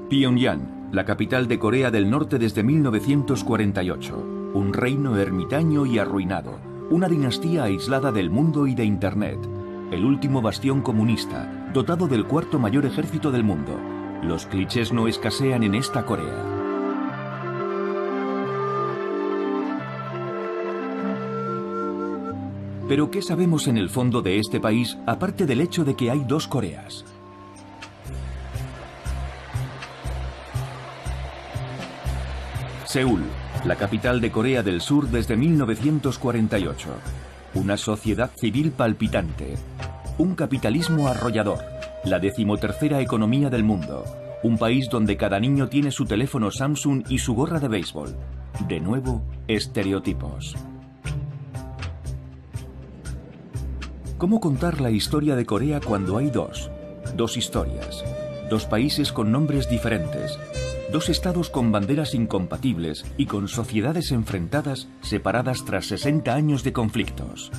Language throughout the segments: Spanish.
Pyongyang, la capital de Corea del Norte desde 1948. Un reino ermitaño y arruinado. Una dinastía aislada del mundo y de Internet. El último bastión comunista, dotado del cuarto mayor ejército del mundo. Los clichés no escasean en esta Corea. Pero ¿qué sabemos en el fondo de este país, aparte del hecho de que hay dos Coreas? Seúl, la capital de Corea del Sur desde 1948. Una sociedad civil palpitante. Un capitalismo arrollador. La 13ª economía del mundo. Un país donde cada niño tiene su teléfono Samsung y su gorra de béisbol. De nuevo, estereotipos. ¿Cómo contar la historia de Corea cuando hay dos? Dos historias. Dos países con nombres diferentes. Dos estados con banderas incompatibles y con sociedades enfrentadas, separadas tras 60 años de conflictos.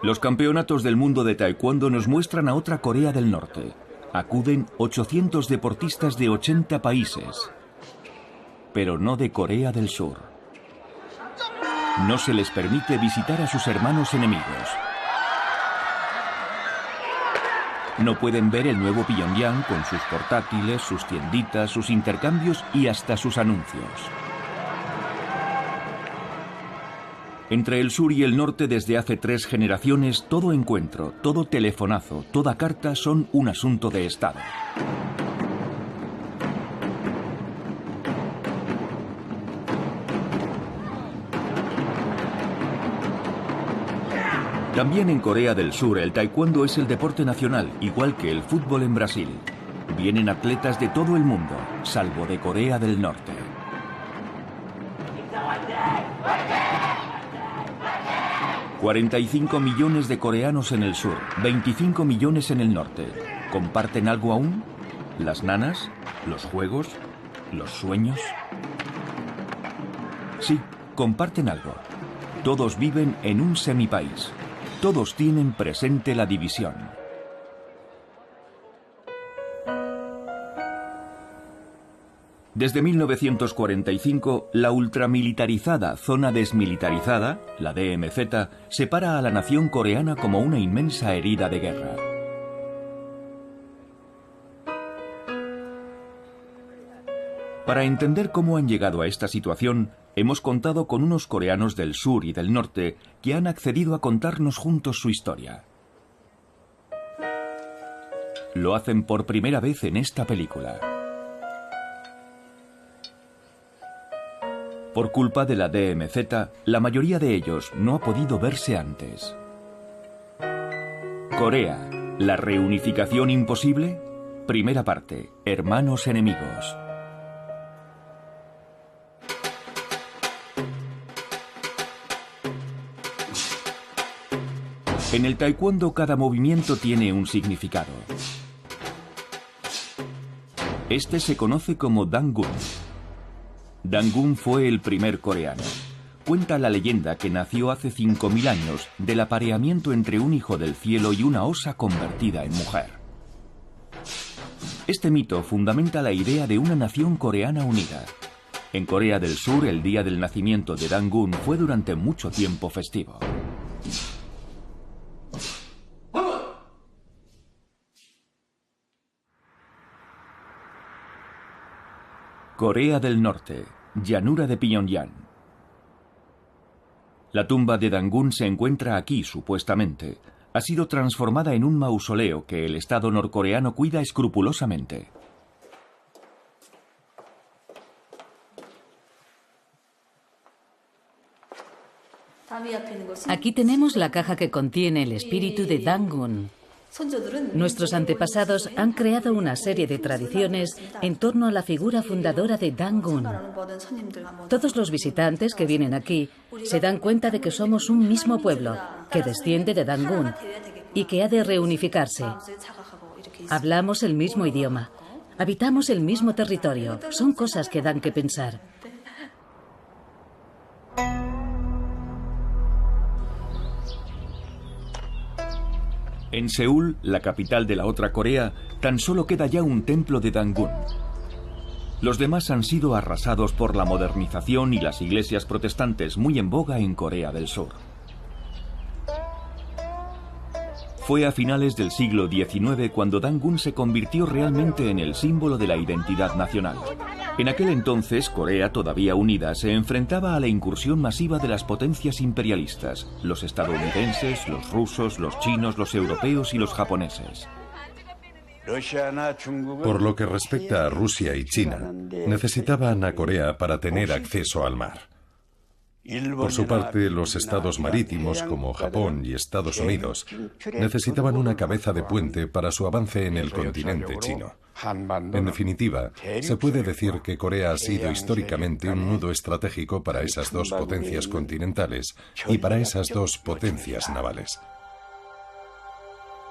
Los campeonatos del mundo de taekwondo nos muestran a otra Corea del Norte. Acuden 800 deportistas de 80 países. Pero no de Corea del Sur. No se les permite visitar a sus hermanos enemigos. No pueden ver el nuevo Pyongyang con sus portátiles, sus tienditas, sus intercambios y hasta sus anuncios. Entre el sur y el norte desde hace 3 generaciones, todo encuentro, todo telefonazo, toda carta son un asunto de Estado. También en Corea del Sur el taekwondo es el deporte nacional, igual que el fútbol en Brasil. Vienen atletas de todo el mundo, salvo de Corea del Norte. $45 millones de coreanos en el sur, 25 millones en el norte. ¿Comparten algo aún? ¿Las nanas? ¿Los juegos? ¿Los sueños? Sí, comparten algo. Todos viven en un semipaís. Todos tienen presente la división. Desde 1945, la ultramilitarizada zona desmilitarizada, la DMZ, separa a la nación coreana como una inmensa herida de guerra. Para entender cómo han llegado a esta situación, hemos contado con unos coreanos del sur y del norte que han accedido a contarnos juntos su historia. Lo hacen por primera vez en esta película. Por culpa de la DMZ, la mayoría de ellos no ha podido verse antes. Corea, ¿la reunificación imposible? Primera parte, hermanos enemigos. En el taekwondo cada movimiento tiene un significado. Este se conoce como Dangun. Dangun fue el primer coreano. Cuenta la leyenda que nació hace 5000 años del apareamiento entre un hijo del cielo y una osa convertida en mujer. Este mito fundamenta la idea de una nación coreana unida. En Corea del Sur, el día del nacimiento de Dangun fue durante mucho tiempo festivo. Corea del Norte, llanura de Pyongyang. La tumba de Dangun se encuentra aquí, supuestamente. Ha sido transformada en un mausoleo que el Estado norcoreano cuida escrupulosamente. Aquí tenemos la caja que contiene el espíritu de Dangun. Nuestros antepasados han creado una serie de tradiciones en torno a la figura fundadora de Dangun. Todos los visitantes que vienen aquí se dan cuenta de que somos un mismo pueblo, que desciende de Dangun y que ha de reunificarse. Hablamos el mismo idioma, habitamos el mismo territorio. Son cosas que dan que pensar. En Seúl, la capital de la otra Corea, tan solo queda ya un templo de Dangun. Los demás han sido arrasados por la modernización y las iglesias protestantes muy en boga en Corea del Sur. Fue a finales del siglo XIX cuando Dangun se convirtió realmente en el símbolo de la identidad nacional. En aquel entonces, Corea, todavía unida, se enfrentaba a la incursión masiva de las potencias imperialistas, los estadounidenses, los rusos, los chinos, los europeos y los japoneses. Por lo que respecta a Rusia y China, necesitaban a Corea para tener acceso al mar. Por su parte, los estados marítimos como Japón y Estados Unidos necesitaban una cabeza de puente para su avance en el continente chino. En definitiva, se puede decir que Corea ha sido históricamente un nudo estratégico para esas dos potencias continentales y para esas dos potencias navales.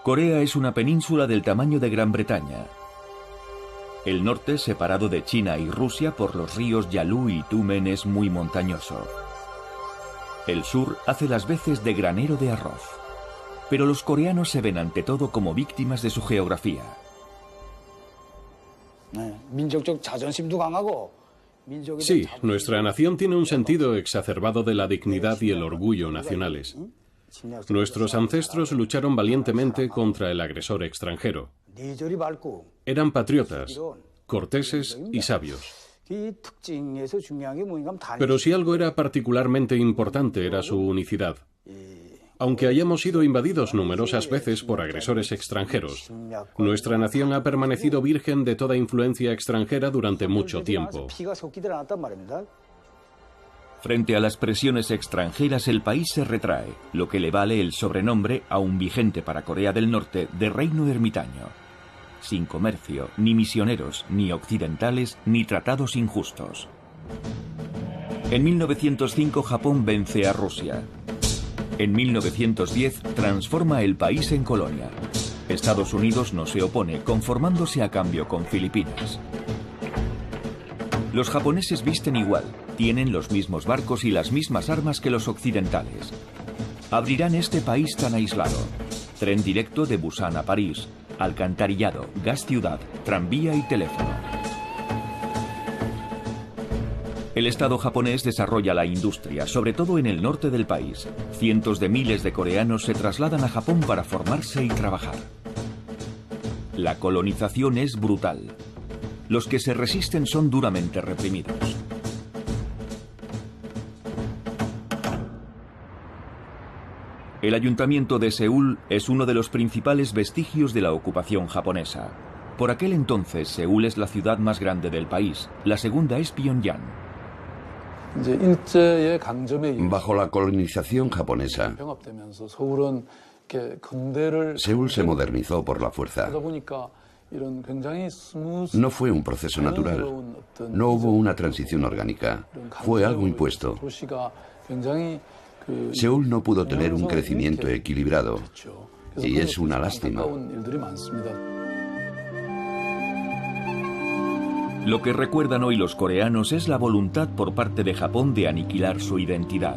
Corea es una península del tamaño de Gran Bretaña. El norte, separado de China y Rusia por los ríos Yalu y Tumen, es muy montañoso. El sur hace las veces de granero de arroz. Pero los coreanos se ven ante todo como víctimas de su geografía. Sí, nuestra nación tiene un sentido exacerbado de la dignidad y el orgullo nacionales. Nuestros ancestros lucharon valientemente contra el agresor extranjero. Eran patriotas, corteses y sabios. Pero si algo era particularmente importante era su unicidad. Aunque hayamos sido invadidos numerosas veces por agresores extranjeros, nuestra nación ha permanecido virgen de toda influencia extranjera durante mucho tiempo. Frente a las presiones extranjeras, el país se retrae, lo que le vale el sobrenombre, aún vigente para Corea del Norte, de Reino Ermitaño. Sin comercio, ni misioneros, ni occidentales, ni tratados injustos. En 1905 Japón vence a Rusia. En 1910 transforma el país en colonia. Estados Unidos no se opone, conformándose a cambio con Filipinas. Los japoneses visten igual, tienen los mismos barcos y las mismas armas que los occidentales. Abrirán este país tan aislado. Tren directo de Busan a París, alcantarillado, gas ciudad, tranvía y teléfono. El Estado japonés desarrolla la industria, sobre todo en el norte del país. Cientos de miles de coreanos se trasladan a Japón para formarse y trabajar. La colonización es brutal. Los que se resisten son duramente reprimidos. El ayuntamiento de Seúl es uno de los principales vestigios de la ocupación japonesa. Por aquel entonces, Seúl es la ciudad más grande del país. La segunda es Pyongyang. Bajo la colonización japonesa, Seúl se modernizó por la fuerza. No fue un proceso natural. No hubo una transición orgánica. Fue algo impuesto. Seúl no pudo tener un crecimiento equilibrado. Y es una lástima. Lo que recuerdan hoy los coreanos es la voluntad por parte de Japón de aniquilar su identidad.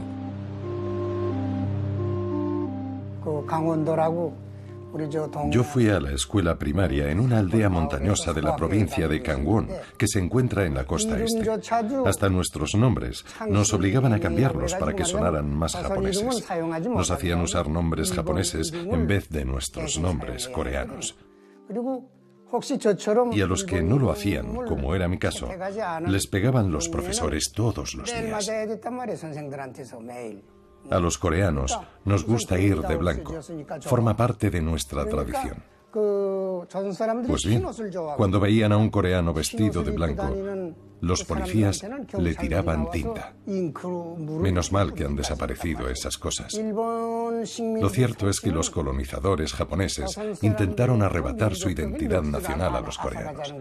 Yo fui a la escuela primaria en una aldea montañosa de la provincia de Gangwon, que se encuentra en la costa este. Hasta nuestros nombres nos obligaban a cambiarlos para que sonaran más japoneses. Nos hacían usar nombres japoneses en vez de nuestros nombres coreanos. Y a los que no lo hacían, como era mi caso, les pegaban los profesores todos los días. A los coreanos nos gusta ir de blanco. Forma parte de nuestra tradición. Pues bien, cuando veían a un coreano vestido de blanco, los policías le tiraban tinta. Menos mal que han desaparecido esas cosas. Lo cierto es que los colonizadores japoneses intentaron arrebatar su identidad nacional a los coreanos.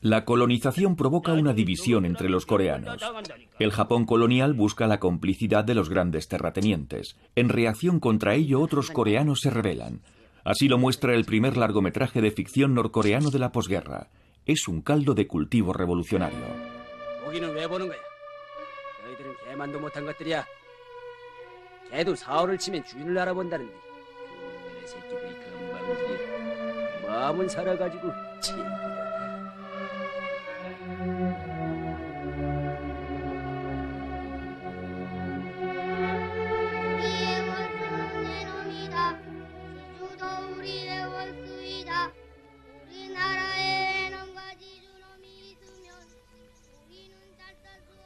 La colonización provoca una división entre los coreanos. El Japón colonial busca la complicidad de los grandes terratenientes. En reacción contra ello, otros coreanos se rebelan. Así lo muestra el primer largometraje de ficción norcoreano de la posguerra. es un caldo de cultivo revolucionario. 고기는 왜 보는 거야? 너희들은 개만도 못한 것들이야. 개도 사흘을 치면 주인을 알아본다는데. 그놈의 새끼들이 건방지게 마음은 살아가지고 진리다.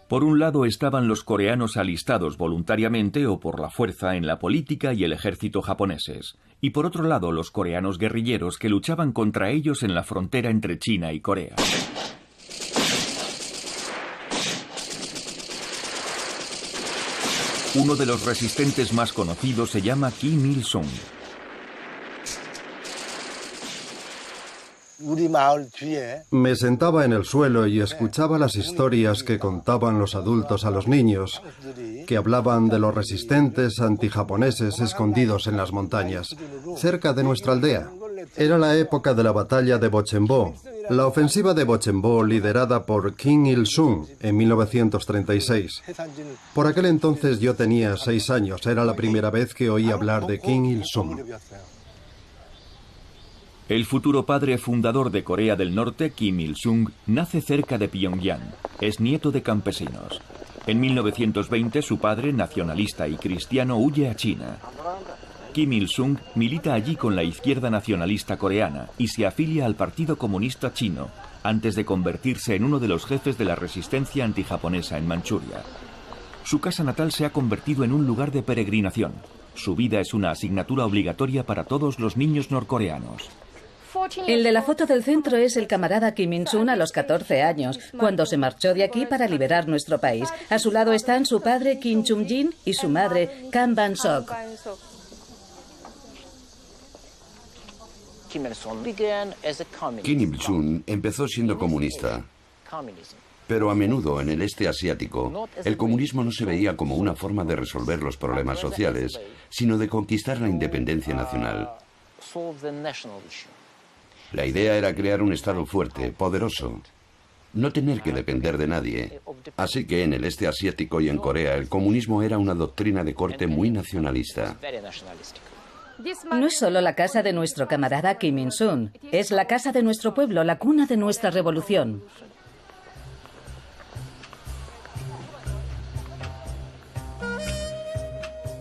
Por un lado estaban los coreanos alistados voluntariamente o por la fuerza en la política y el ejército japoneses, y por otro lado los coreanos guerrilleros que luchaban contra ellos en la frontera entre China y Corea. Uno de los resistentes más conocidos se llama Kim Il-sung. Me sentaba en el suelo y escuchaba las historias que contaban los adultos a los niños, que hablaban de los resistentes antijaponeses escondidos en las montañas, cerca de nuestra aldea. Era la época de la batalla de Bochembo, la ofensiva de Bochembo liderada por Kim Il-sung en 1936. Por aquel entonces yo tenía 6 años, era la primera vez que oí hablar de Kim Il-sung. El futuro padre fundador de Corea del Norte, Kim Il-sung, nace cerca de Pyongyang. Es nieto de campesinos. En 1920 su padre, nacionalista y cristiano, huye a China. Kim Il-sung milita allí con la izquierda nacionalista coreana y se afilia al Partido Comunista Chino, antes de convertirse en uno de los jefes de la resistencia antijaponesa en Manchuria. Su casa natal se ha convertido en un lugar de peregrinación. Su vida es una asignatura obligatoria para todos los niños norcoreanos. El de la foto del centro es el camarada Kim Il-sung a los 14 años, cuando se marchó de aquí para liberar nuestro país. A su lado están su padre Kim Chung-jin y su madre Kam Ban-sok. Kim Il-sung empezó siendo comunista, pero a menudo en el este asiático el comunismo no se veía como una forma de resolver los problemas sociales, sino de conquistar la independencia nacional. La idea era crear un Estado fuerte, poderoso, no tener que depender de nadie. Así que en el este asiático y en Corea el comunismo era una doctrina de corte muy nacionalista. No es solo la casa de nuestro camarada Kim Il-sung, es la casa de nuestro pueblo, la cuna de nuestra revolución.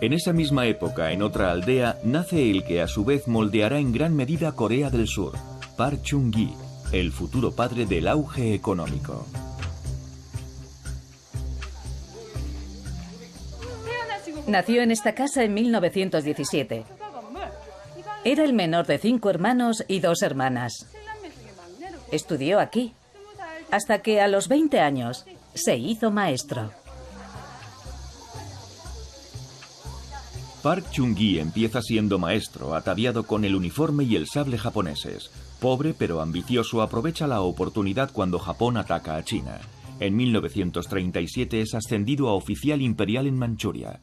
En esa misma época, en otra aldea, nace el que a su vez moldeará en gran medida Corea del Sur, Park Chung-gi, el futuro padre del auge económico. Nació en esta casa en 1917. Era el menor de 5 hermanos y 2 hermanas. Estudió aquí, hasta que a los 20 años se hizo maestro. Park Chung-gi empieza siendo maestro, ataviado con el uniforme y el sable japoneses. Pobre pero ambicioso, aprovecha la oportunidad cuando Japón ataca a China. En 1937 es ascendido a oficial imperial en Manchuria.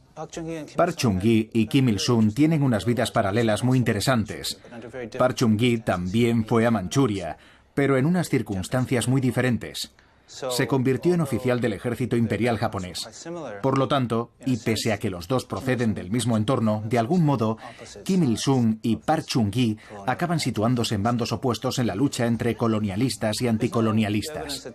Park Chung-gi y Kim Il-sung tienen unas vidas paralelas muy interesantes. Park Chung-gi también fue a Manchuria, pero en unas circunstancias muy diferentes. Se convirtió en oficial del ejército imperial japonés. Por lo tanto, y pese a que los dos proceden del mismo entorno, de algún modo, Kim Il-sung y Park Chung-gi acaban situándose en bandos opuestos en la lucha entre colonialistas y anticolonialistas.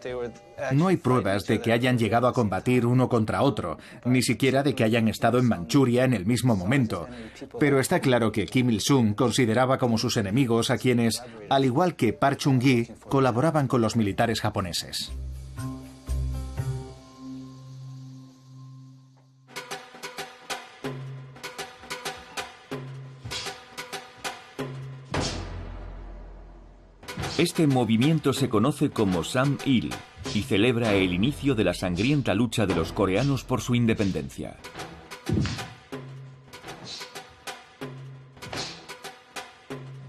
No hay pruebas de que hayan llegado a combatir uno contra otro, ni siquiera de que hayan estado en Manchuria en el mismo momento. Pero está claro que Kim Il-sung consideraba como sus enemigos a quienes, al igual que Park Chung-gi, colaboraban con los militares japoneses. Este movimiento se conoce como Sam-il y celebra el inicio de la sangrienta lucha de los coreanos por su independencia.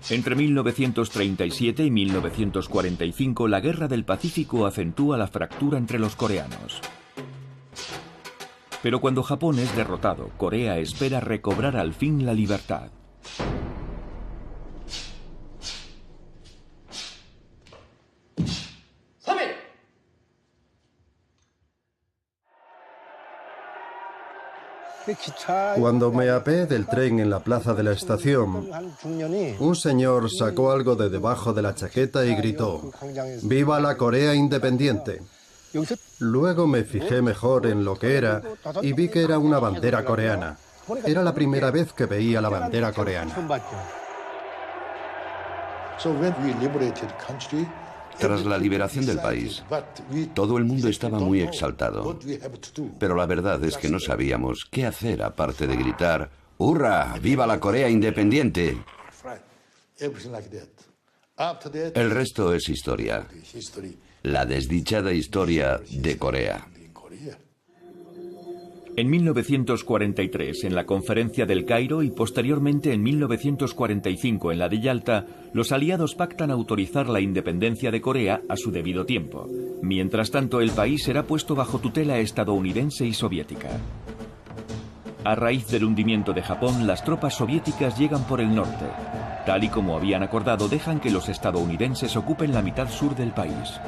Entre 1937 y 1945, la Guerra del Pacífico acentúa la fractura entre los coreanos. Pero cuando Japón es derrotado, Corea espera recobrar al fin la libertad. Cuando me apeé del tren en la plaza de la estación, un señor sacó algo de debajo de la chaqueta y gritó: ¡Viva la Corea independiente! Luego me fijé mejor en lo que era y vi que era una bandera coreana. Era la primera vez que veía la bandera coreana. Tras la liberación del país, todo el mundo estaba muy exaltado. Pero la verdad es que no sabíamos qué hacer aparte de gritar: ¡Hurra! ¡Viva la Corea independiente! El resto es historia. La desdichada historia de Corea. En 1943, en la Conferencia del Cairo y posteriormente en 1945 en la de Yalta, los aliados pactan autorizar la independencia de Corea a su debido tiempo. Mientras tanto, el país será puesto bajo tutela estadounidense y soviética. A raíz del hundimiento de Japón, las tropas soviéticas llegan por el norte. Tal y como habían acordado, dejan que los estadounidenses ocupen la mitad sur del país.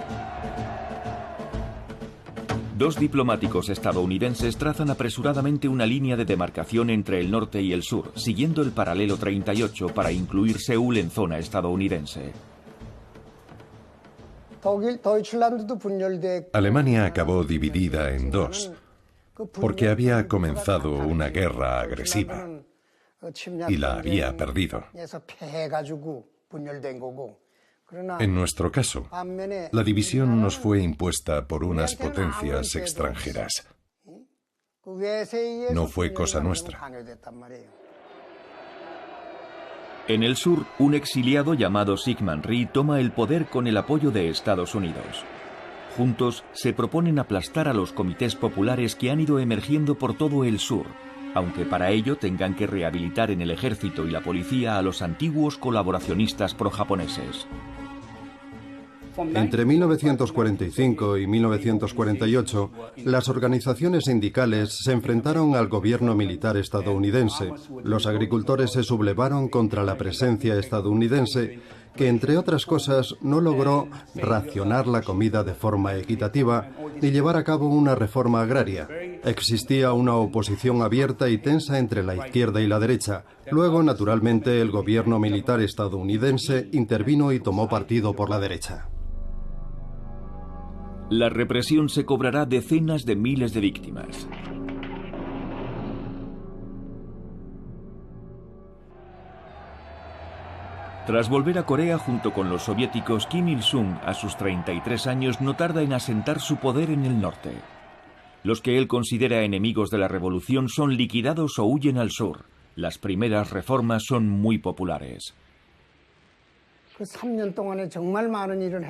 Dos diplomáticos estadounidenses trazan apresuradamente una línea de demarcación entre el norte y el sur, siguiendo el paralelo 38 para incluir Seúl en zona estadounidense. Alemania acabó dividida en dos, porque había comenzado una guerra agresiva y la había perdido. En nuestro caso, la división nos fue impuesta por unas potencias extranjeras. No fue cosa nuestra. En el sur, un exiliado llamado Syngman Rhee toma el poder con el apoyo de Estados Unidos. Juntos se proponen aplastar a los comités populares que han ido emergiendo por todo el sur, aunque para ello tengan que rehabilitar en el ejército y la policía a los antiguos colaboracionistas pro-japoneses. Entre 1945 y 1948, las organizaciones sindicales se enfrentaron al gobierno militar estadounidense. Los agricultores se sublevaron contra la presencia estadounidense, que entre otras cosas no logró racionar la comida de forma equitativa ni llevar a cabo una reforma agraria. Existía una oposición abierta y tensa entre la izquierda y la derecha. Luego, naturalmente, el gobierno militar estadounidense intervino y tomó partido por la derecha. La represión se cobrará decenas de miles de víctimas. Tras volver a Corea junto con los soviéticos, Kim Il-sung, a sus 33 años, no tarda en asentar su poder en el norte. Los que él considera enemigos de la revolución son liquidados o huyen al sur. Las primeras reformas son muy populares.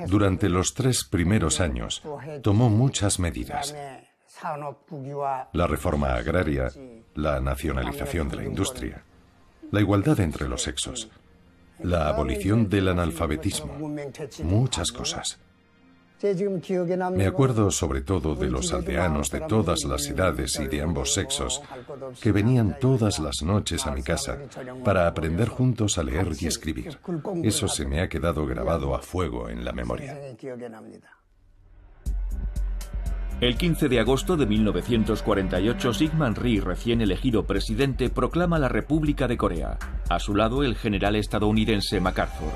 Durante los 3 primeros años, tomó muchas medidas. La reforma agraria, la nacionalización de la industria, la igualdad entre los sexos, la abolición del analfabetismo, muchas cosas. Me acuerdo sobre todo de los aldeanos de todas las edades y de ambos sexos que venían todas las noches a mi casa para aprender juntos a leer y escribir. Eso se me ha quedado grabado a fuego en la memoria. El 15 de agosto de 1948, Syngman Rhee, recién elegido presidente, proclama la República de Corea. A su lado, el general estadounidense MacArthur.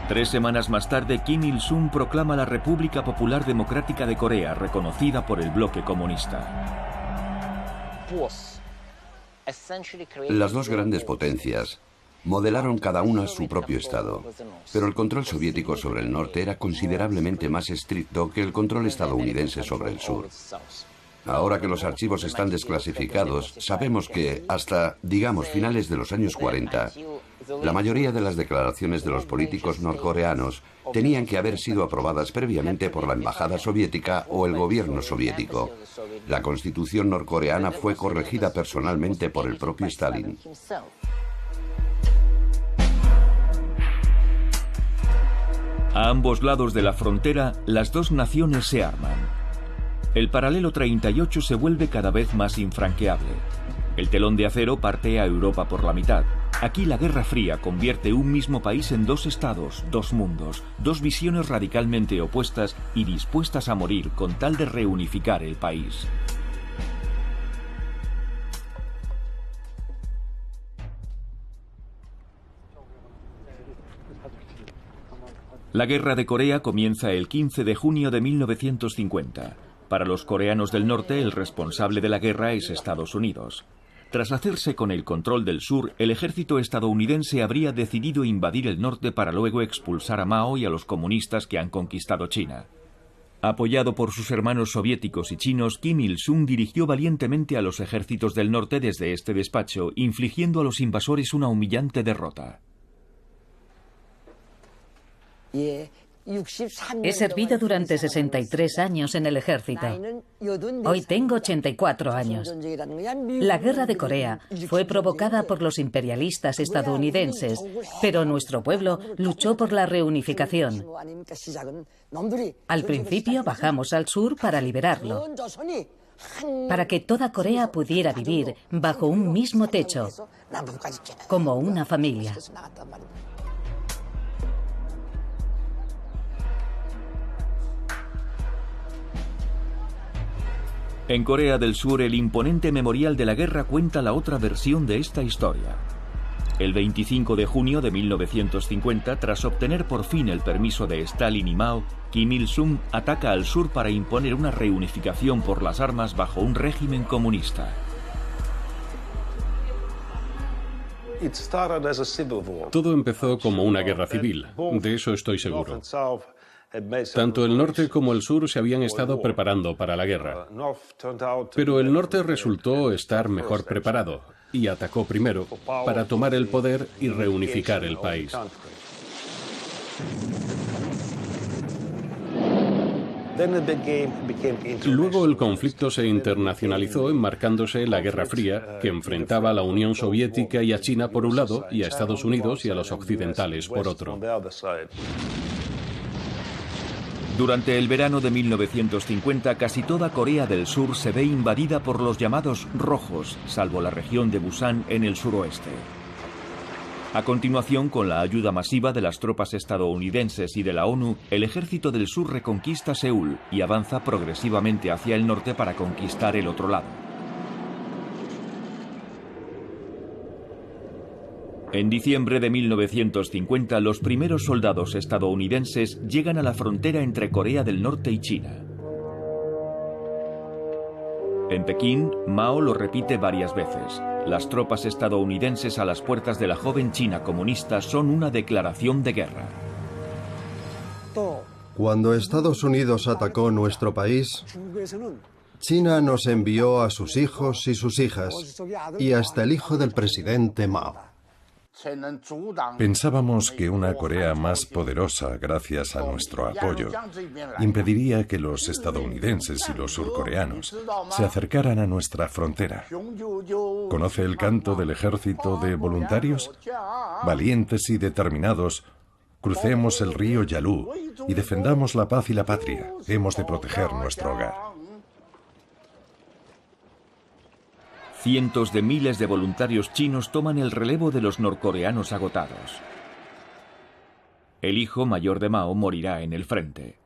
3 semanas más tarde, Kim Il-sung proclama la República Popular Democrática de Corea, reconocida por el bloque comunista. Las dos grandes potencias modelaron cada una su propio estado, pero el control soviético sobre el norte era considerablemente más estricto que el control estadounidense sobre el sur. Ahora que los archivos están desclasificados, sabemos que hasta, digamos, finales de los años 40, la mayoría de las declaraciones de los políticos norcoreanos tenían que haber sido aprobadas previamente por la embajada soviética o el gobierno soviético. La constitución norcoreana fue corregida personalmente por el propio Stalin. A ambos lados de la frontera, las dos naciones se arman. El paralelo 38 se vuelve cada vez más infranqueable. El telón de acero parte a Europa por la mitad. Aquí la Guerra Fría convierte un mismo país en 2 estados, 2 mundos, 2 visiones radicalmente opuestas y dispuestas a morir con tal de reunificar el país. La Guerra de Corea comienza el 15 de junio de 1950. Para los coreanos del norte, el responsable de la guerra es Estados Unidos. Tras hacerse con el control del sur, el ejército estadounidense habría decidido invadir el norte para luego expulsar a Mao y a los comunistas que han conquistado China. Apoyado por sus hermanos soviéticos y chinos, Kim Il-sung dirigió valientemente a los ejércitos del norte desde este despacho, infligiendo a los invasores una humillante derrota. He servido durante 63 años en el ejército. Hoy tengo 84 años. La Guerra de Corea fue provocada por los imperialistas estadounidenses, pero nuestro pueblo luchó por la reunificación. Al principio bajamos al sur para liberarlo, para que toda Corea pudiera vivir bajo un mismo techo, como una familia. En Corea del Sur, el imponente memorial de la guerra cuenta la otra versión de esta historia. El 25 de junio de 1950, tras obtener por fin el permiso de Stalin y Mao, Kim Il-sung ataca al sur para imponer una reunificación por las armas bajo un régimen comunista. Todo empezó como una guerra civil, de eso estoy seguro. Tanto el norte como el sur se habían estado preparando para la guerra. Pero el norte resultó estar mejor preparado y atacó primero para tomar el poder y reunificar el país. Luego el conflicto se internacionalizó enmarcándose la Guerra Fría, que enfrentaba a la Unión Soviética y a China por un lado y a Estados Unidos y a los occidentales por otro. Durante el verano de 1950, casi toda Corea del Sur se ve invadida por los llamados rojos, salvo la región de Busan en el suroeste. A continuación, con la ayuda masiva de las tropas estadounidenses y de la ONU, el ejército del sur reconquista Seúl y avanza progresivamente hacia el norte para conquistar el otro lado. En diciembre de 1950, los primeros soldados estadounidenses llegan a la frontera entre Corea del Norte y China. En Pekín, Mao lo repite varias veces. Las tropas estadounidenses a las puertas de la joven China comunista son una declaración de guerra. Cuando Estados Unidos atacó nuestro país, China nos envió a sus hijos y sus hijas, y hasta el hijo del presidente Mao. Pensábamos que una Corea más poderosa, gracias a nuestro apoyo, impediría que los estadounidenses y los surcoreanos se acercaran a nuestra frontera. ¿Conoce el canto del ejército de voluntarios? Valientes y determinados, crucemos el río Yalu y defendamos la paz y la patria. Hemos de proteger nuestro hogar. Cientos de miles de voluntarios chinos toman el relevo de los norcoreanos agotados. El hijo mayor de Mao morirá en el frente.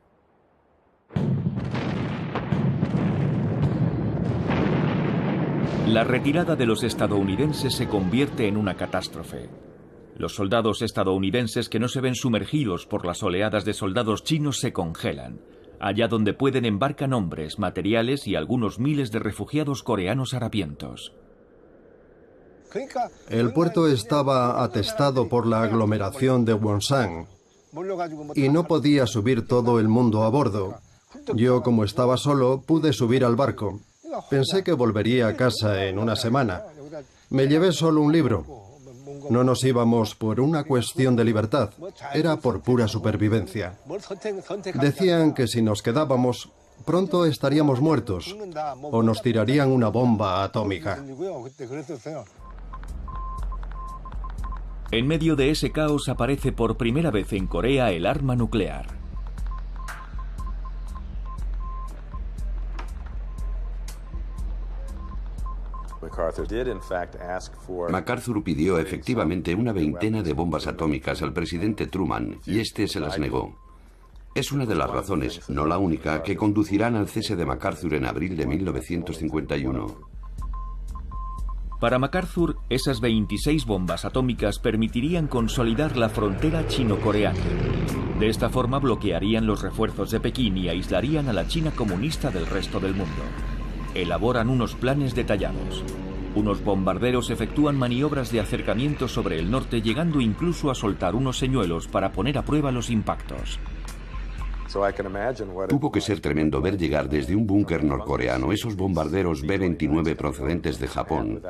La retirada de los estadounidenses se convierte en una catástrofe. Los soldados estadounidenses que no se ven sumergidos por las oleadas de soldados chinos se congelan. Allá donde pueden embarcan hombres, materiales y algunos miles de refugiados coreanos harapientos. El puerto estaba atestado por la aglomeración de Wonsan y no podía subir todo el mundo a bordo. Yo, como estaba solo, pude subir al barco. Pensé que volvería a casa en una semana. Me llevé solo un libro. No nos íbamos por una cuestión de libertad, era por pura supervivencia. Decían que si nos quedábamos, pronto estaríamos muertos o nos tirarían una bomba atómica. En medio de ese caos aparece por primera vez en Corea el arma nuclear. MacArthur pidió efectivamente una veintena de bombas atómicas al presidente Truman y este se las negó. Es una de las razones, no la única, que conducirán al cese de MacArthur en abril de 1951. Para MacArthur, esas 26 bombas atómicas permitirían consolidar la frontera chino-coreana. De esta forma bloquearían los refuerzos de Pekín y aislarían a la China comunista del resto del mundo. Elaboran unos planes detallados. Unos bombarderos efectúan maniobras de acercamiento sobre el norte, llegando incluso a soltar unos señuelos para poner a prueba los impactos. Tuvo que ser tremendo ver llegar desde un búnker norcoreano esos bombarderos B-29 procedentes de Japón,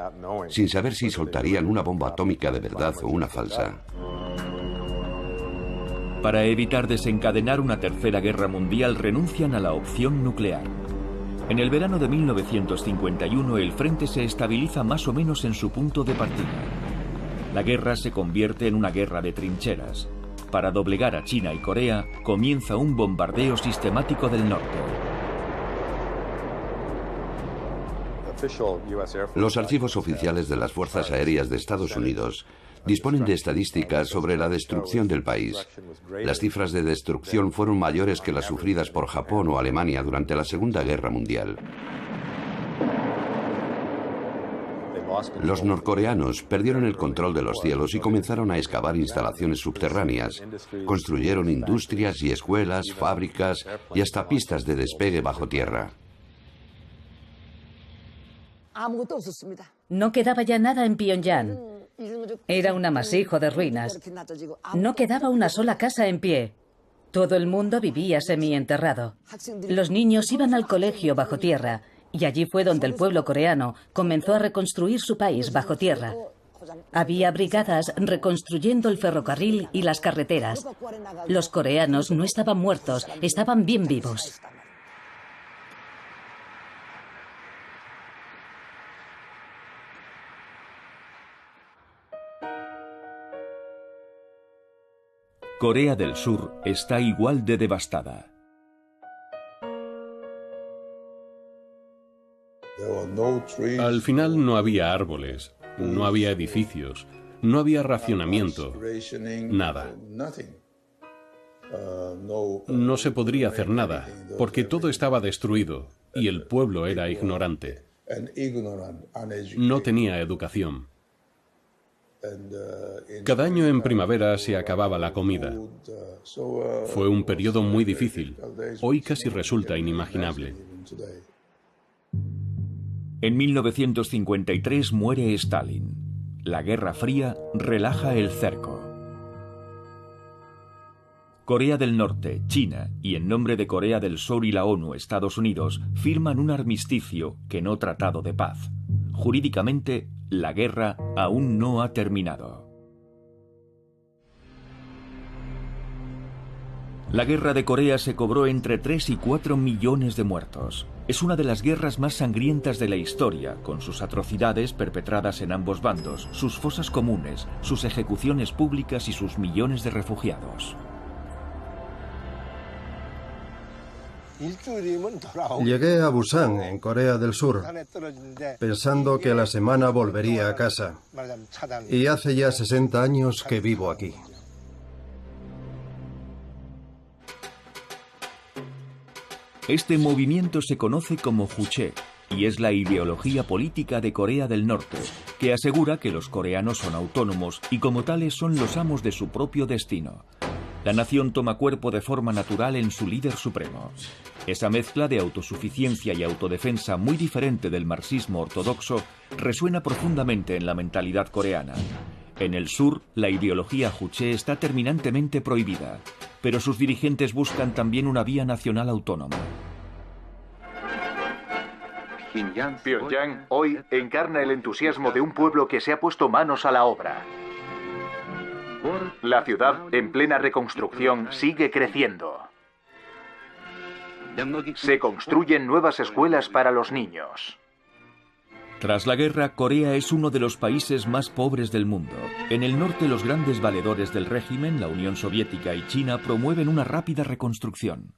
sin saber si soltarían una bomba atómica de verdad o una falsa. Para evitar desencadenar una tercera guerra mundial, renuncian a la opción nuclear. En el verano de 1951 el frente se estabiliza más o menos en su punto de partida. La guerra se convierte en una guerra de trincheras. Para doblegar a China y Corea, comienza un bombardeo sistemático del norte. Los archivos oficiales de las Fuerzas Aéreas de Estados Unidos disponen de estadísticas sobre la destrucción del país. Las cifras de destrucción fueron mayores que las sufridas por Japón o Alemania durante la Segunda Guerra Mundial. Los norcoreanos perdieron el control de los cielos y comenzaron a excavar instalaciones subterráneas. Construyeron industrias y escuelas, fábricas y hasta pistas de despegue bajo tierra. No quedaba ya nada en Pyongyang. Era un amasijo de ruinas. No quedaba una sola casa en pie. Todo el mundo vivía semienterrado. Los niños iban al colegio bajo tierra, y allí fue donde el pueblo coreano comenzó a reconstruir su país bajo tierra. Había brigadas reconstruyendo el ferrocarril y las carreteras. Los coreanos no estaban muertos, estaban bien vivos. Corea del Sur está igual de devastada. Al final no había árboles, no había edificios, no había racionamiento, nada. No se podría hacer nada, porque todo estaba destruido y el pueblo era ignorante. No tenía educación. Cada año en primavera se acababa la comida. Fue un periodo muy difícil. Hoy casi resulta inimaginable. En 1953 muere Stalin. La Guerra Fría relaja el cerco. Corea del Norte, China y en nombre de Corea del Sur y la ONU, Estados Unidos, firman un armisticio que no tratado de paz. Jurídicamente, la guerra aún no ha terminado. La guerra de Corea se cobró entre 3 y 4 millones de muertos. Es una de las guerras más sangrientas de la historia, con sus atrocidades perpetradas en ambos bandos, sus fosas comunes, sus ejecuciones públicas y sus millones de refugiados. Llegué a Busan, en Corea del Sur, pensando que a la semana volvería a casa. Y hace ya 60 años que vivo aquí. Este movimiento se conoce como Juche y es la ideología política de Corea del Norte, que asegura que los coreanos son autónomos y como tales son los amos de su propio destino. La nación toma cuerpo de forma natural en su líder supremo. Esa mezcla de autosuficiencia y autodefensa muy diferente del marxismo ortodoxo resuena profundamente en la mentalidad coreana. En el sur, la ideología Juche está terminantemente prohibida, pero sus dirigentes buscan también una vía nacional autónoma. Pyongyang hoy encarna el entusiasmo de un pueblo que se ha puesto manos a la obra. La ciudad, en plena reconstrucción, sigue creciendo. Se construyen nuevas escuelas para los niños. Tras la guerra, Corea es uno de los países más pobres del mundo. En el norte, los grandes valedores del régimen, la Unión Soviética y China, promueven una rápida reconstrucción.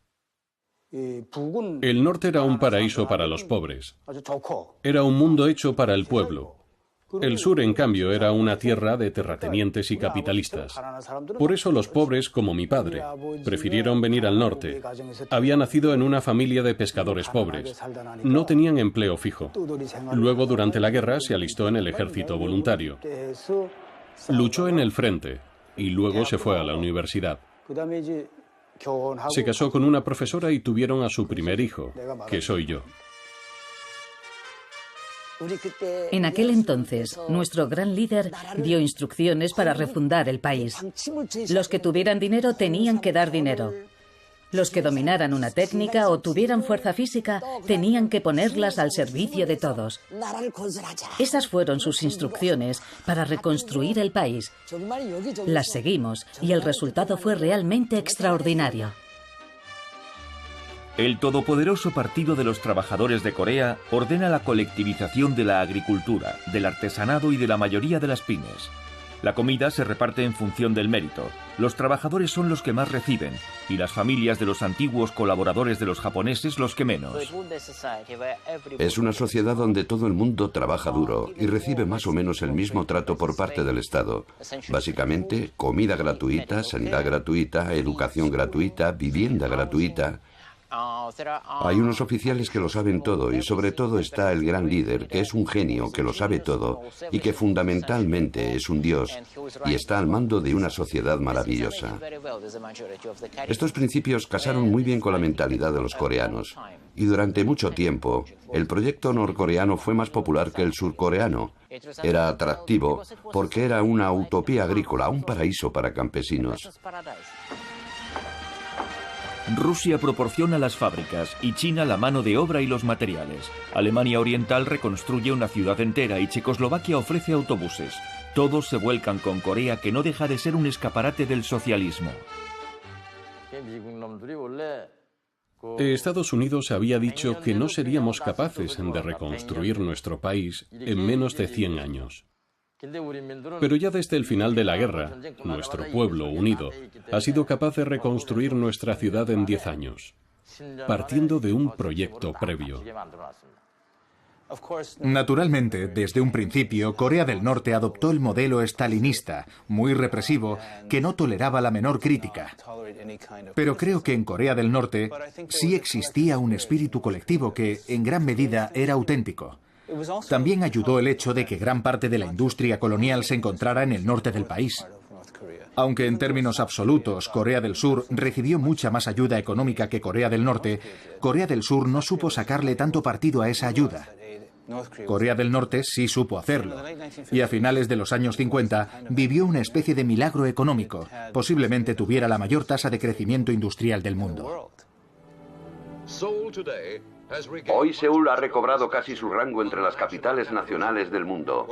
El norte era un paraíso para los pobres. Era un mundo hecho para el pueblo. El sur, en cambio, era una tierra de terratenientes y capitalistas. Por eso los pobres, como mi padre, prefirieron venir al norte. Había nacido en una familia de pescadores pobres. No tenían empleo fijo. Luego, durante la guerra, se alistó en el ejército voluntario. Luchó en el frente y luego se fue a la universidad. Se casó con una profesora y tuvieron a su primer hijo, que soy yo. En aquel entonces, nuestro gran líder dio instrucciones para refundar el país. Los que tuvieran dinero tenían que dar dinero. Los que dominaran una técnica o tuvieran fuerza física tenían que ponerlas al servicio de todos. Esas fueron sus instrucciones para reconstruir el país. Las seguimos y el resultado fue realmente extraordinario. El todopoderoso Partido de los Trabajadores de Corea ordena la colectivización de la agricultura, del artesanado y de la mayoría de las pymes. La comida se reparte en función del mérito. Los trabajadores son los que más reciben y las familias de los antiguos colaboradores de los japoneses los que menos. Es una sociedad donde todo el mundo trabaja duro y recibe más o menos el mismo trato por parte del Estado. Básicamente, comida gratuita, sanidad gratuita, educación gratuita, vivienda gratuita. Hay unos oficiales que lo saben todo y sobre todo está el gran líder, que es un genio, que lo sabe todo y que fundamentalmente es un dios y está al mando de una sociedad maravillosa. Estos principios casaron muy bien con la mentalidad de los coreanos y durante mucho tiempo el proyecto norcoreano fue más popular que el surcoreano. Era atractivo porque era una utopía agrícola, un paraíso para campesinos. Rusia proporciona las fábricas y China la mano de obra y los materiales. Alemania Oriental reconstruye una ciudad entera y Checoslovaquia ofrece autobuses. Todos se vuelcan con Corea, que no deja de ser un escaparate del socialismo. Estados Unidos había dicho que no seríamos capaces de reconstruir nuestro país en menos de 100 años. Pero ya desde el final de la guerra, nuestro pueblo unido ha sido capaz de reconstruir nuestra ciudad en 10 años, partiendo de un proyecto previo. Naturalmente, desde un principio, Corea del Norte adoptó el modelo estalinista, muy represivo, que no toleraba la menor crítica. Pero creo que en Corea del Norte sí existía un espíritu colectivo que, en gran medida, era auténtico. También ayudó el hecho de que gran parte de la industria colonial se encontrara en el norte del país. Aunque en términos absolutos Corea del Sur recibió mucha más ayuda económica que Corea del Norte, Corea del Sur no supo sacarle tanto partido a esa ayuda. Corea del Norte sí supo hacerlo, y a finales de los años 50 vivió una especie de milagro económico. Posiblemente tuviera la mayor tasa de crecimiento industrial del mundo. Hoy Seúl ha recobrado casi su rango entre las capitales nacionales del mundo.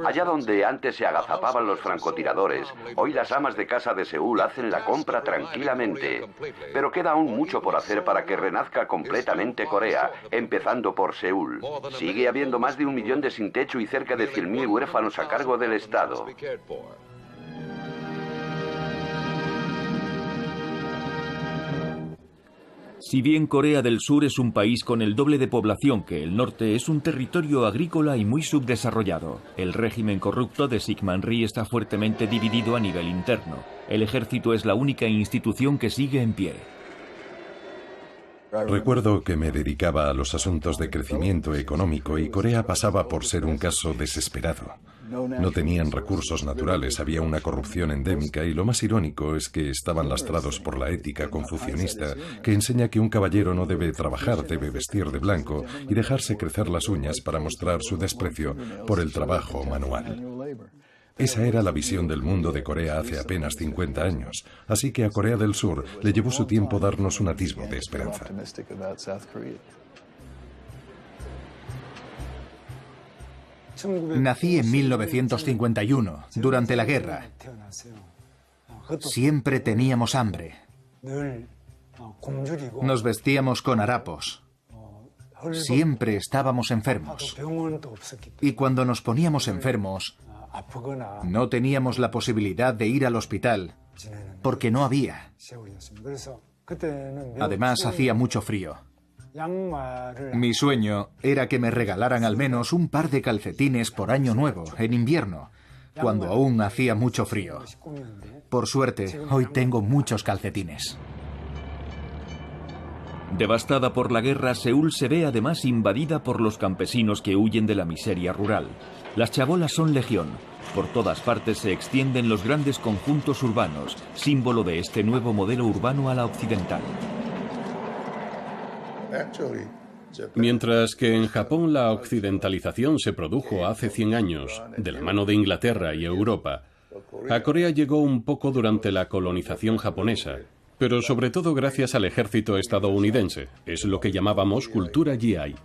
Allá donde antes se agazapaban los francotiradores, hoy las amas de casa de Seúl hacen la compra tranquilamente. Pero queda aún mucho por hacer para que renazca completamente Corea, empezando por Seúl. Sigue habiendo más de 1 millón de sin techo y cerca de 100.000 huérfanos a cargo del Estado. Si bien Corea del Sur es un país con el doble de población que el norte, es un territorio agrícola y muy subdesarrollado. El régimen corrupto de Syngman Rhee está fuertemente dividido a nivel interno. El ejército es la única institución que sigue en pie. Recuerdo que me dedicaba a los asuntos de crecimiento económico y Corea pasaba por ser un caso desesperado. No tenían recursos naturales, había una corrupción endémica y lo más irónico es que estaban lastrados por la ética confucionista que enseña que un caballero no debe trabajar, debe vestir de blanco y dejarse crecer las uñas para mostrar su desprecio por el trabajo manual. Esa era la visión del mundo de Corea hace apenas 50 años, así que a Corea del Sur le llevó su tiempo darnos un atisbo de esperanza. Nací en 1951, durante la guerra. Siempre teníamos hambre. Nos vestíamos con harapos. Siempre estábamos enfermos. Y cuando nos poníamos enfermos, no teníamos la posibilidad de ir al hospital, porque no había. Además, hacía mucho frío. Mi sueño era que me regalaran al menos un par de calcetines por año nuevo, en invierno, cuando aún hacía mucho frío. Por suerte, hoy tengo muchos calcetines. Devastada por la guerra, Seúl se ve además invadida por los campesinos que huyen de la miseria rural. Las chabolas son legión. Por todas partes se extienden los grandes conjuntos urbanos, símbolo de este nuevo modelo urbano a la occidental. Mientras que en Japón la occidentalización se produjo hace 100 años, de la mano de Inglaterra y Europa, a Corea llegó un poco durante la colonización japonesa, pero sobre todo gracias al ejército estadounidense. Es lo que llamábamos cultura GI.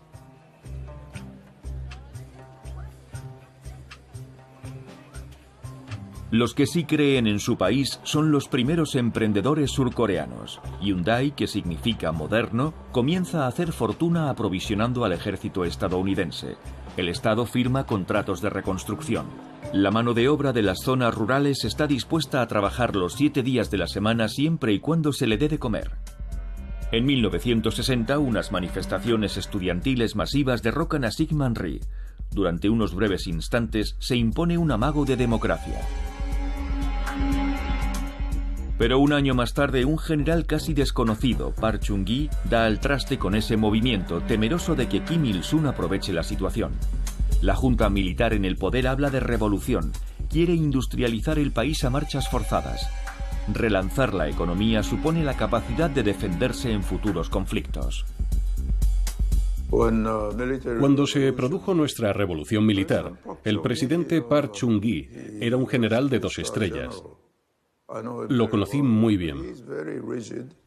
Los que sí creen en su país son los primeros emprendedores surcoreanos. Hyundai, que significa moderno, comienza a hacer fortuna aprovisionando al ejército estadounidense. El Estado firma contratos de reconstrucción. La mano de obra de las zonas rurales está dispuesta a trabajar los 7 días de la semana siempre y cuando se le dé de comer. En 1960, unas manifestaciones estudiantiles masivas derrocan a Syngman Rhee. Durante unos breves instantes se impone un amago de democracia. Pero un año más tarde, un general casi desconocido, Park Chung-gi, da al traste con ese movimiento, temeroso de que Kim Il-sung aproveche la situación. La junta militar en el poder habla de revolución, quiere industrializar el país a marchas forzadas. Relanzar la economía supone la capacidad de defenderse en futuros conflictos. Cuando se produjo nuestra revolución militar, el presidente Park Chung-gi era un general de 2 estrellas. Lo conocí muy bien.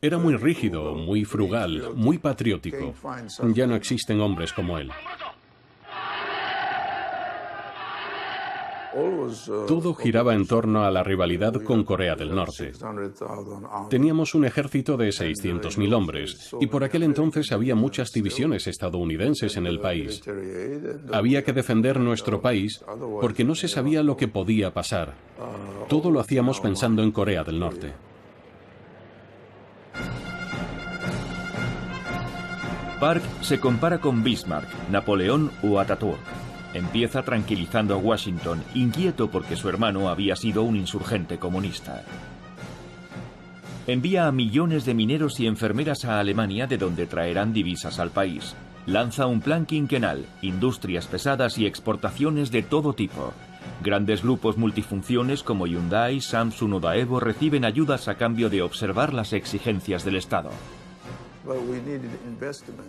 Era muy rígido, muy frugal, muy patriótico. Ya no existen hombres como él. Todo giraba en torno a la rivalidad con Corea del Norte. Teníamos un ejército de 600.000 hombres y por aquel entonces había muchas divisiones estadounidenses en el país. Había que defender nuestro país porque no se sabía lo que podía pasar. Todo lo hacíamos pensando en Corea del Norte. Park se compara con Bismarck, Napoleón o Ataturk. Empieza tranquilizando a Washington, inquieto porque su hermano había sido un insurgente comunista. Envía a millones de mineros y enfermeras a Alemania, de donde traerán divisas al país. Lanza un plan quinquenal, industrias pesadas y exportaciones de todo tipo. Grandes grupos multifunciones como Hyundai, Samsung o Daewoo reciben ayudas a cambio de observar las exigencias del Estado.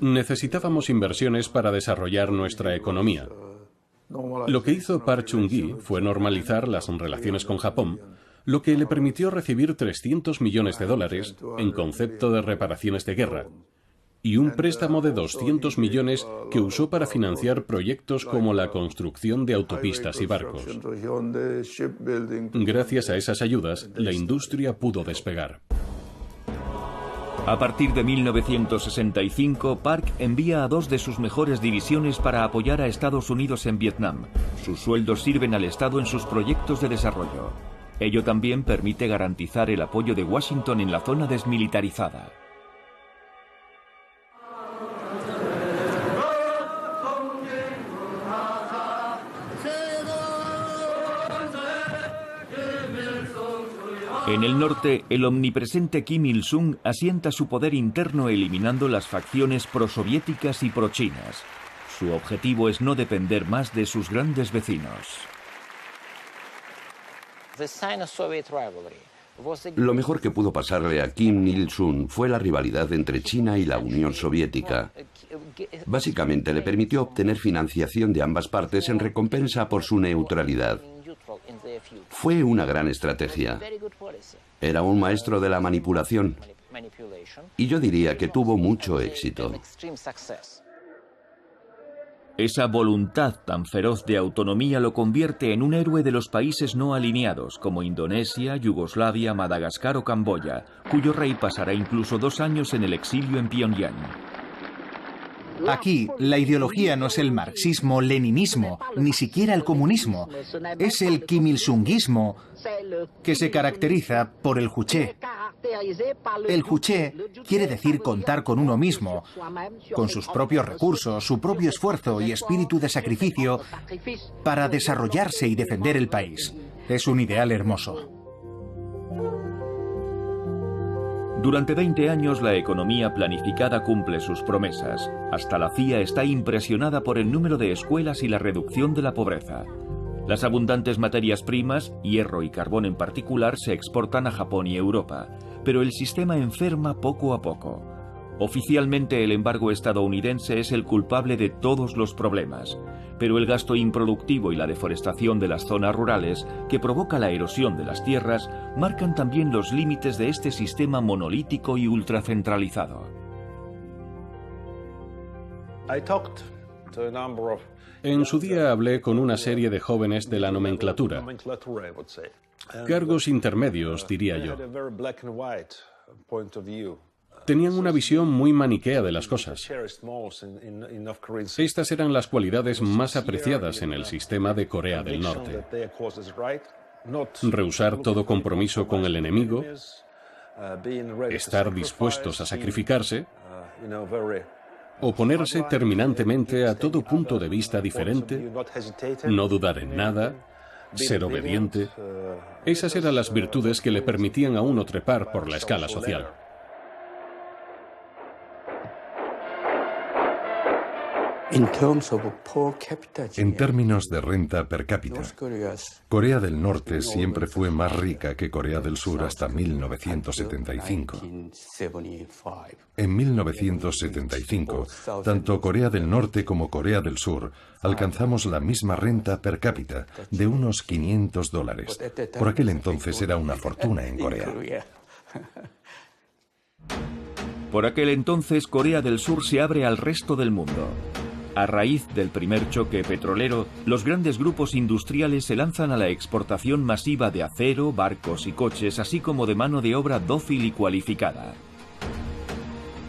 Necesitábamos inversiones para desarrollar nuestra economía. Lo que hizo Park Chung-gi fue normalizar las relaciones con Japón, lo que le permitió recibir $300 millones en concepto de reparaciones de guerra, y un préstamo de 200 millones que usó para financiar proyectos como la construcción de autopistas y barcos. Gracias a esas ayudas, la industria pudo despegar. A partir de 1965, Park envía a 2 de sus mejores divisiones para apoyar a Estados Unidos en Vietnam. Sus sueldos sirven al Estado en sus proyectos de desarrollo. Ello también permite garantizar el apoyo de Washington en la zona desmilitarizada. En el norte, el omnipresente Kim Il-sung asienta su poder interno eliminando las facciones prosoviéticas y prochinas. Su objetivo es no depender más de sus grandes vecinos. Lo mejor que pudo pasarle a Kim Il-sung fue la rivalidad entre China y la Unión Soviética. Básicamente le permitió obtener financiación de ambas partes en recompensa por su neutralidad. Fue una gran estrategia. Era un maestro de la manipulación. Y yo diría que tuvo mucho éxito. Esa voluntad tan feroz de autonomía lo convierte en un héroe de los países no alineados, como Indonesia, Yugoslavia, Madagascar o Camboya, cuyo rey pasará incluso 2 años en el exilio en Pyongyang. Aquí, la ideología no es el marxismo-leninismo, ni siquiera el comunismo. Es el Kim Il-sungismo, que se caracteriza por el juche. El juche quiere decir contar con uno mismo, con sus propios recursos, su propio esfuerzo y espíritu de sacrificio para desarrollarse y defender el país. Es un ideal hermoso. Durante 20 años la economía planificada cumple sus promesas. Hasta la CIA está impresionada por el número de escuelas y la reducción de la pobreza. Las abundantes materias primas, hierro y carbón en particular, se exportan a Japón y Europa, pero el sistema enferma poco a poco. Oficialmente el embargo estadounidense es el culpable de todos los problemas, pero el gasto improductivo y la deforestación de las zonas rurales, que provoca la erosión de las tierras, marcan también los límites de este sistema monolítico y ultracentralizado. En su día hablé con una serie de jóvenes de la nomenclatura, cargos intermedios, diría yo. Tenían una visión muy maniquea de las cosas. Estas eran las cualidades más apreciadas en el sistema de Corea del Norte. Rehusar todo compromiso con el enemigo, estar dispuestos a sacrificarse, oponerse terminantemente a todo punto de vista diferente, no dudar en nada, ser obediente. Esas eran las virtudes que le permitían a uno trepar por la escala social. En términos de renta per cápita, Corea del Norte siempre fue más rica que Corea del Sur hasta 1975. En 1975, tanto Corea del Norte como Corea del Sur alcanzamos la misma renta per cápita de unos $500. Por aquel entonces era una fortuna en Corea. Por aquel entonces, Corea del Sur se abre al resto del mundo. A raíz del primer choque petrolero, los grandes grupos industriales se lanzan a la exportación masiva de acero, barcos y coches, así como de mano de obra dócil y cualificada.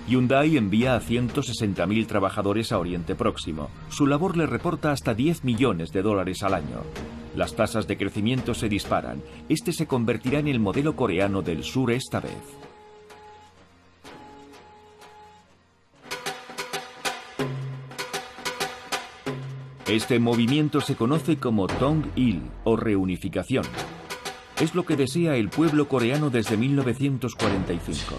Hyundai envía a 160.000 trabajadores a Oriente Próximo. Su labor le reporta hasta $10 millones al año. Las tasas de crecimiento se disparan. Este se convertirá en el modelo coreano del sur esta vez. Este movimiento se conoce como Tong-il o reunificación. Es lo que desea el pueblo coreano desde 1945.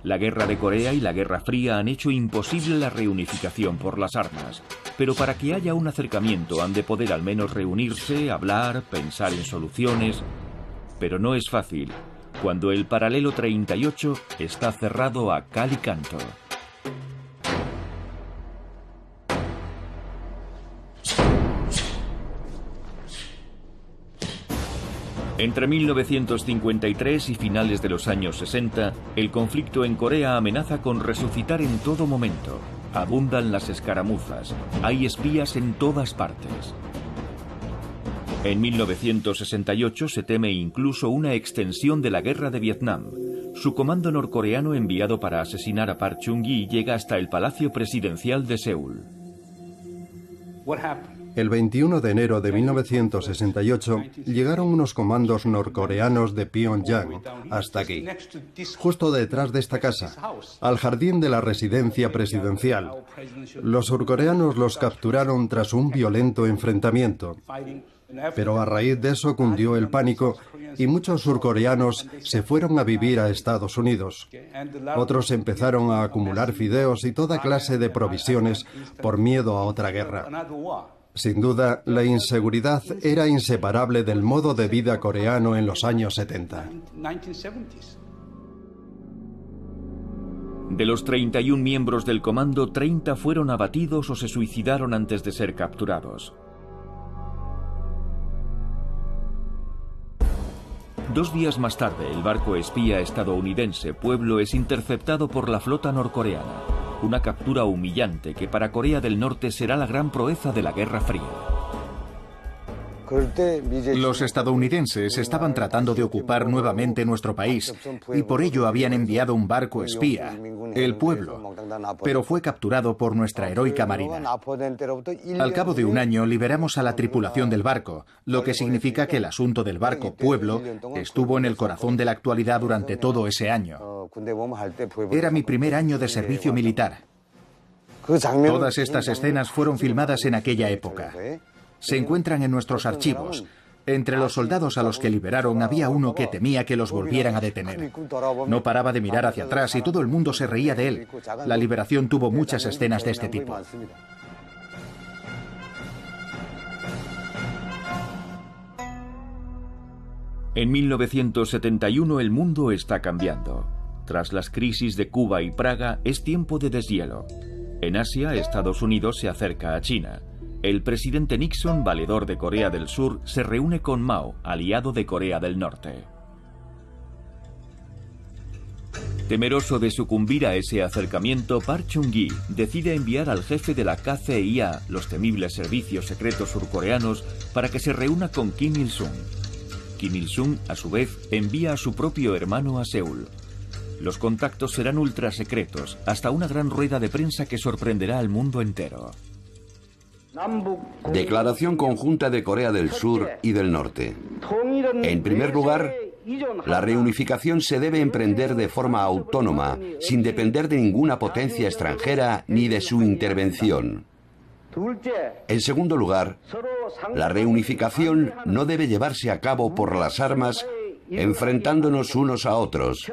La Guerra de Corea y la Guerra Fría han hecho imposible la reunificación por las armas. Pero para que haya un acercamiento han de poder al menos reunirse, hablar, pensar en soluciones. Pero no es fácil, cuando el paralelo 38 está cerrado a cal y canto. Entre 1953 y finales de los años 60, el conflicto en Corea amenaza con resucitar en todo momento. Abundan las escaramuzas, hay espías en todas partes. En 1968 se teme incluso una extensión de la guerra de Vietnam. Su comando norcoreano enviado para asesinar a Park Chung-hee llega hasta el Palacio Presidencial de Seúl. El 21 de enero de 1968 llegaron unos comandos norcoreanos de Pyongyang hasta aquí, justo detrás de esta casa, al jardín de la residencia presidencial. Los surcoreanos los capturaron tras un violento enfrentamiento, pero a raíz de eso cundió el pánico y muchos surcoreanos se fueron a vivir a Estados Unidos. Otros empezaron a acumular fideos y toda clase de provisiones por miedo a otra guerra. Sin duda, la inseguridad era inseparable del modo de vida coreano en los años 70. De los 31 miembros del comando, 30 fueron abatidos o se suicidaron antes de ser capturados. 2 días más tarde, el barco espía estadounidense Pueblo es interceptado por la flota norcoreana. Una captura humillante que para Corea del Norte será la gran proeza de la Guerra Fría. Los estadounidenses estaban tratando de ocupar nuevamente nuestro país y por ello habían enviado un barco espía, el Pueblo, pero fue capturado por nuestra heroica marina. Al cabo de un año liberamos a la tripulación del barco, lo que significa que el asunto del barco Pueblo estuvo en el corazón de la actualidad durante todo ese año. Era mi primer año de servicio militar. Todas estas escenas fueron filmadas en aquella época. Se encuentran en nuestros archivos. Entre los soldados a los que liberaron había uno que temía que los volvieran a detener. No paraba de mirar hacia atrás y todo el mundo se reía de él. La liberación tuvo muchas escenas de este tipo. En 1971 el mundo está cambiando. Tras las crisis de Cuba y Praga es tiempo de deshielo. En Asia, Estados Unidos se acerca a China. El presidente Nixon, valedor de Corea del Sur, se reúne con Mao, aliado de Corea del Norte. Temeroso de sucumbir a ese acercamiento, Park Chung-hee decide enviar al jefe de la KCIA, los temibles servicios secretos surcoreanos, para que se reúna con Kim Il-sung. Kim Il-sung, a su vez, envía a su propio hermano a Seúl. Los contactos serán ultrasecretos, hasta una gran rueda de prensa que sorprenderá al mundo entero. Declaración conjunta de Corea del Sur y del Norte. En primer lugar, la reunificación se debe emprender de forma autónoma, sin depender de ninguna potencia extranjera ni de su intervención. En segundo lugar, la reunificación no debe llevarse a cabo por las armas, enfrentándonos unos a otros,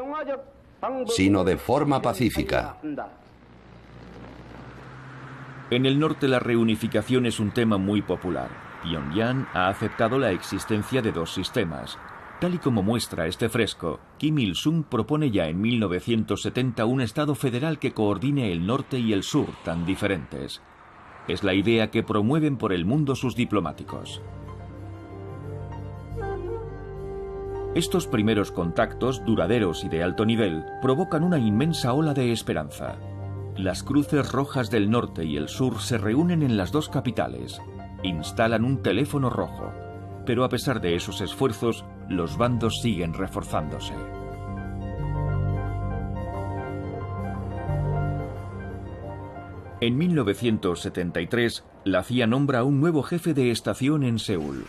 sino de forma pacífica. En el norte la reunificación es un tema muy popular. Pyongyang ha aceptado la existencia de dos sistemas. Tal y como muestra este fresco, Kim Il-sung propone ya en 1970 un Estado federal que coordine el norte y el sur, tan diferentes. Es la idea que promueven por el mundo sus diplomáticos. Estos primeros contactos, duraderos y de alto nivel, provocan una inmensa ola de esperanza. Las cruces rojas del norte y el sur se reúnen en las dos capitales. Instalan un teléfono rojo. Pero a pesar de esos esfuerzos, los bandos siguen reforzándose. En 1973, la CIA nombra a un nuevo jefe de estación en Seúl.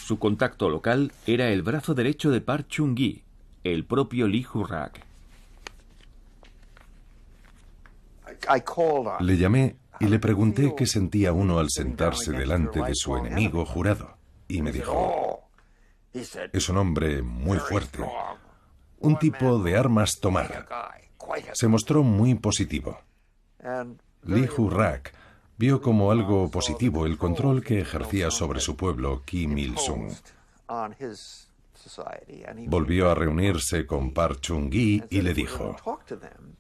Su contacto local era el brazo derecho de Park Chung-hee, el propio Lee Ju-rak. Le llamé y le pregunté qué sentía uno al sentarse delante de su enemigo jurado. Y me dijo, es un hombre muy fuerte, un tipo de armas tomar. Se mostró muy positivo. Lee Ju-rak vio como algo positivo el control que ejercía sobre su pueblo Kim Il-sung. Volvió a reunirse con Park Chung-hee y le dijo,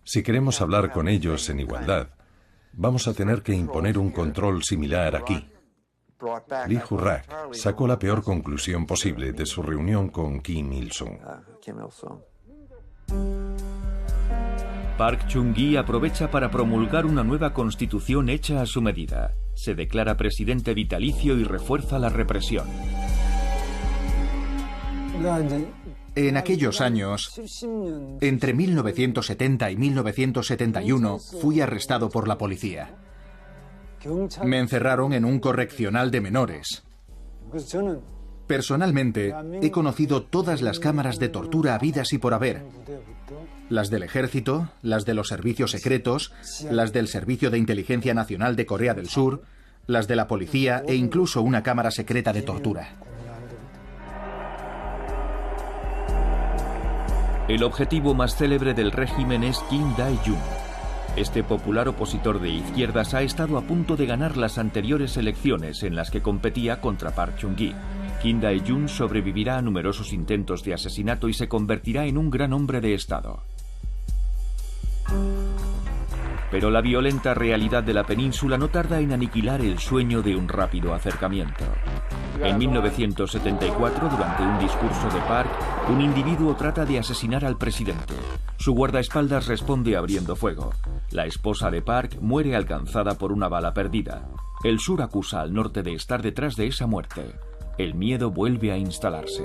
si queremos hablar con ellos en igualdad, vamos a tener que imponer un control similar aquí. Lee Ju-rak sacó la peor conclusión posible de su reunión con Kim Il-sung. Park Chung-hee aprovecha para promulgar una nueva constitución hecha a su medida. Se declara presidente vitalicio y refuerza la represión. En aquellos años, entre 1970 y 1971, fui arrestado por la policía. Me encerraron en un correccional de menores. Personalmente, he conocido todas las cámaras de tortura habidas y por haber. Las del ejército, las de los servicios secretos, las del Servicio de Inteligencia Nacional de Corea del Sur, las de la policía e incluso una cámara secreta de tortura. El objetivo más célebre del régimen es Kim Dae-jung. Este popular opositor de izquierdas ha estado a punto de ganar las anteriores elecciones en las que competía contra Park Chung-hee. Kim Dae-jung sobrevivirá a numerosos intentos de asesinato y se convertirá en un gran hombre de Estado. Pero la violenta realidad de la península no tarda en aniquilar el sueño de un rápido acercamiento. En 1974, durante un discurso de Park, un individuo trata de asesinar al presidente. Su guardaespaldas responde abriendo fuego. La esposa de Park muere alcanzada por una bala perdida. El sur acusa al norte de estar detrás de esa muerte. El miedo vuelve a instalarse.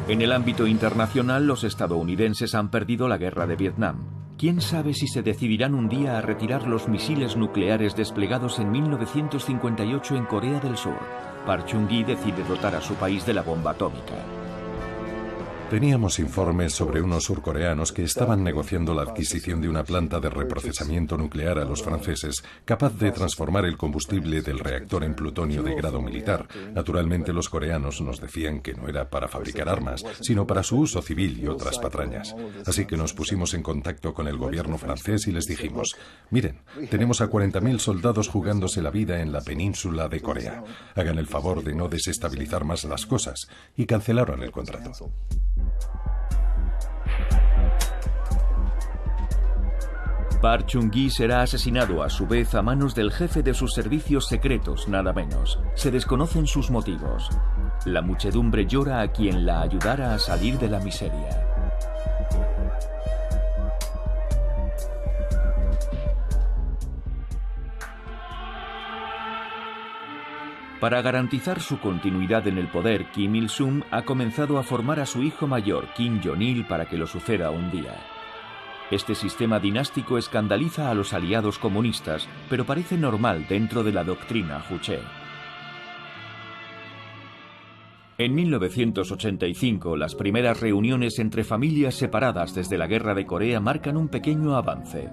En el ámbito internacional, los estadounidenses han perdido la guerra de Vietnam. ¿Quién sabe si se decidirán un día a retirar los misiles nucleares desplegados en 1958 en Corea del Sur? Park Chung-hee decide dotar a su país de la bomba atómica. Teníamos informes sobre unos surcoreanos que estaban negociando la adquisición de una planta de reprocesamiento nuclear a los franceses, capaz de transformar el combustible del reactor en plutonio de grado militar. Naturalmente, los coreanos nos decían que no era para fabricar armas, sino para su uso civil y otras patrañas. Así que nos pusimos en contacto con el gobierno francés y les dijimos: miren, tenemos a 40.000 soldados jugándose la vida en la península de Corea. Hagan el favor de no desestabilizar más las cosas. Y cancelaron el contrato. Park Chung-hee será asesinado a su vez a manos del jefe de sus servicios secretos, nada menos. Se desconocen sus motivos. La muchedumbre llora a quien la ayudara a salir de la miseria. Para garantizar su continuidad en el poder, Kim Il-sung ha comenzado a formar a su hijo mayor, Kim Jong-il, para que lo suceda un día. Este sistema dinástico escandaliza a los aliados comunistas, pero parece normal dentro de la doctrina Juche. En 1985, las primeras reuniones entre familias separadas desde la Guerra de Corea marcan un pequeño avance.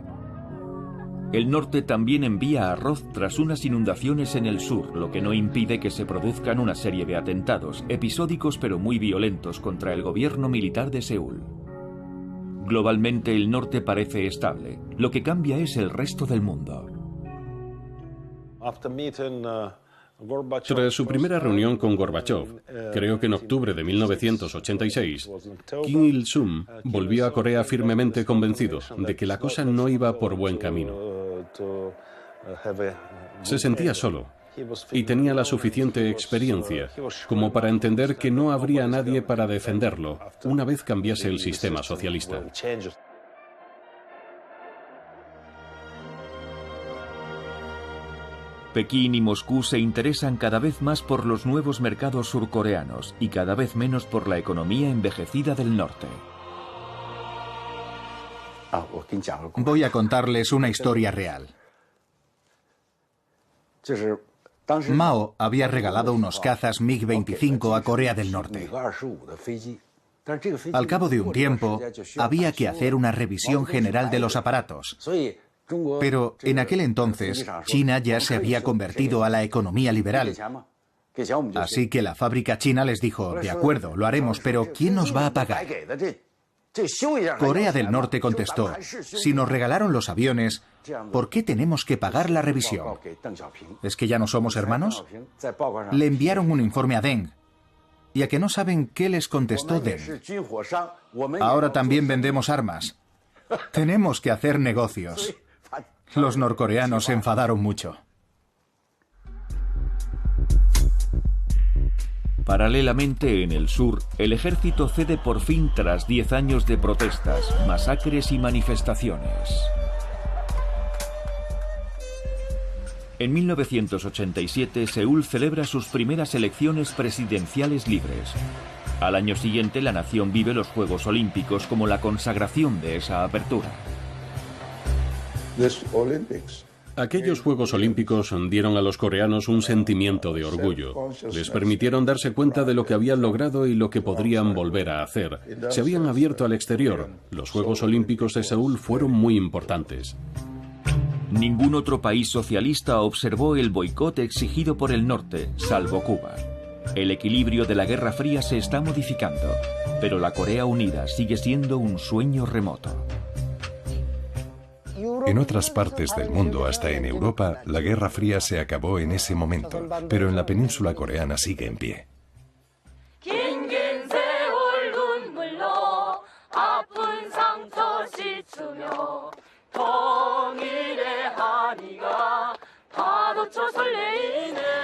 El norte también envía arroz tras unas inundaciones en el sur, lo que no impide que se produzcan una serie de atentados, episódicos pero muy violentos contra el gobierno militar de Seúl. Globalmente el norte parece estable, lo que cambia es el resto del mundo. Tras su primera reunión con Gorbachov, creo que en octubre de 1986, Kim Il-sung volvió a Corea firmemente convencido de que la cosa no iba por buen camino. Se sentía solo y tenía la suficiente experiencia como para entender que no habría nadie para defenderlo una vez cambiase el sistema socialista. Pekín y Moscú se interesan cada vez más por los nuevos mercados surcoreanos y cada vez menos por la economía envejecida del norte. Voy a contarles una historia real. Mao había regalado unos cazas MiG-25 a Corea del Norte. Al cabo de un tiempo, había que hacer una revisión general de los aparatos. Pero en aquel entonces, China ya se había convertido a la economía liberal. Así que la fábrica china les dijo: de acuerdo, lo haremos, pero ¿quién nos va a pagar? Corea del Norte contestó: si nos regalaron los aviones, ¿por qué tenemos que pagar la revisión? ¿Es que ya no somos hermanos? Le enviaron un informe a Deng. ¿Y a que no saben qué les contestó Deng? Ahora también vendemos armas. Tenemos que hacer negocios. Los norcoreanos se enfadaron mucho. Paralelamente, en el sur, el ejército cede por fin tras 10 años de protestas, masacres y manifestaciones. En 1987, Seúl celebra sus primeras elecciones presidenciales libres. Al año siguiente, la nación vive los Juegos Olímpicos como la consagración de esa apertura. Aquellos Juegos Olímpicos dieron a los coreanos un sentimiento de orgullo. Les permitieron darse cuenta de lo que habían logrado y lo que podrían volver a hacer. Se habían abierto al exterior. Los Juegos Olímpicos de Seúl fueron muy importantes. Ningún otro país socialista observó el boicot exigido por el norte, salvo Cuba. El equilibrio de la Guerra Fría se está modificando, pero la Corea unida sigue siendo un sueño remoto. En otras partes del mundo, hasta en Europa, la Guerra Fría se acabó en ese momento, pero en la península coreana sigue en pie. 통일의 한이가 파도쳐 설레이네